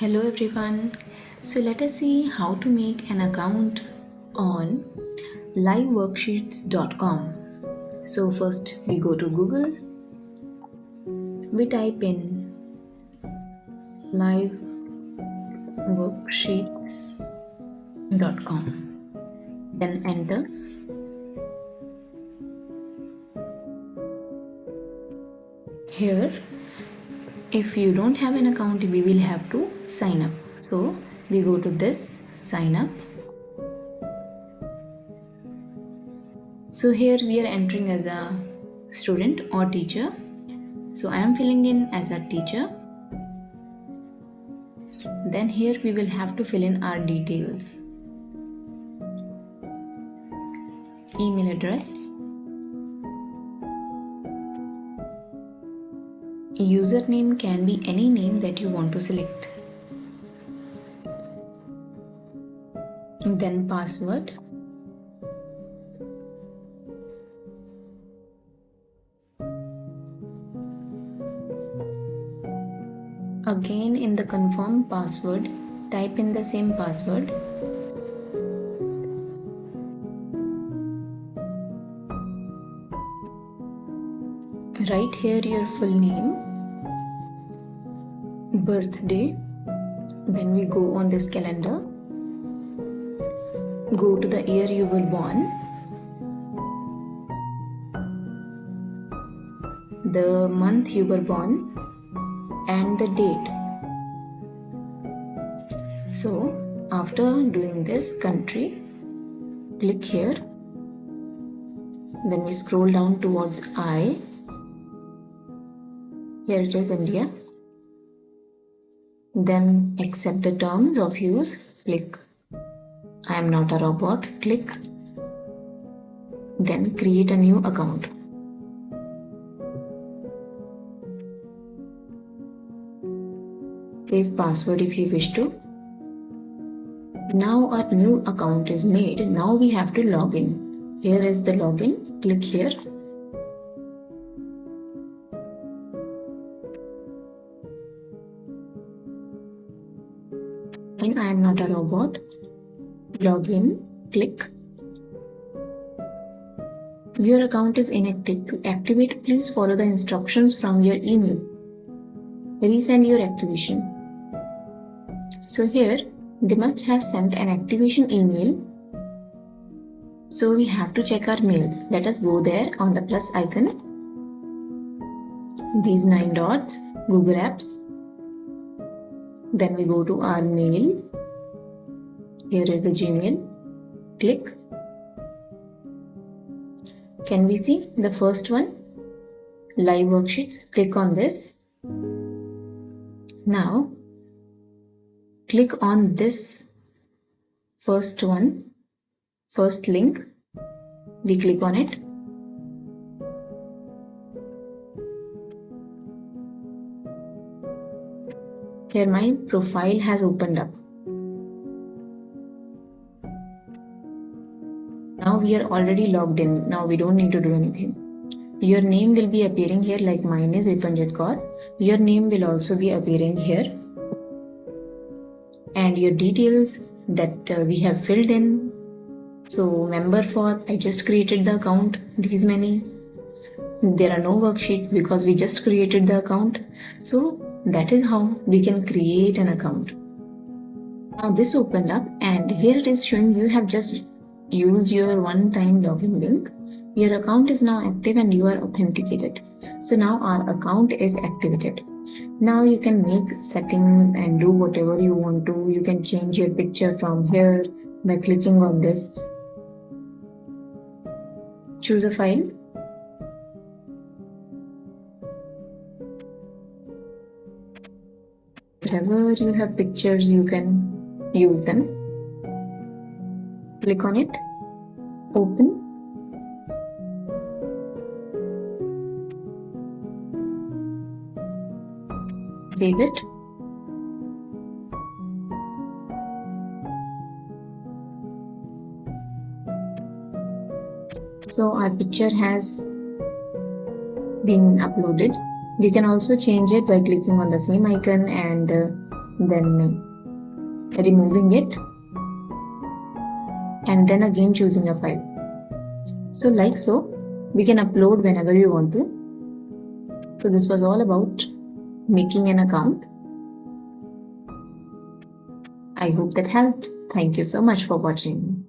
Hello everyone. So let us see how to make an account on liveworksheets.com. So first we go to Google, we type in liveworksheets.com, then enter. Here, if you don't have an account, we will have to sign up. So we go to this sign up. So here we are entering as a student or teacher. So I am filling in as a teacher. Then here we will have to fill in our details. Email address, username can be any name that you want to select. Then password. Again in the confirm password, type in the same password. Write here your full name, birthday, then we go on this calendar, go to the year you were born, the month you were born, and the date. So after doing this, country, click here, then we scroll down towards I. Here it is India. Then accept the terms of use, click I am not a robot, click, then create a new account. Save password if you wish to. Now our new account is made. Now we have to log in. Here is the login, click here. In I am not a robot, login, click. Your account is inactive. To activate, please follow the instructions from your email. Resend your activation. So here they must have sent an activation email. So we have to check our mails. Let us go there on the plus icon. These 9 dots, Google Apps. Then we go to our mail. Here is the Gmail. Click. Can we see the first one? Live worksheets. Click on this. Now click on this first one, first link. We click on it. Here my profile has opened up. Now we are already logged in. Now we don't need to do anything. Your name will be appearing here, like mine is Ripanjeet Kaur. Your name will also be appearing here. And your details that we have filled in. So member for, I just created the account, these many. There are no worksheets because we just created the account. So that is how we can create an account. Now this opened up and here it is showing you have just used your one-time login link. Your account is now active and you are authenticated. So now our account is activated. Now you can make settings and do whatever you want to. You can change your picture from here by clicking on this. Choose a file. Wherever you have pictures, you can use them. Click on it. Open. Save it. So our picture has been uploaded. We can also change it by clicking on the same icon and then removing it, and then again choosing a file. So like so, we can upload whenever we want to. So this was all about making an account. I hope that helped. Thank you so much for watching.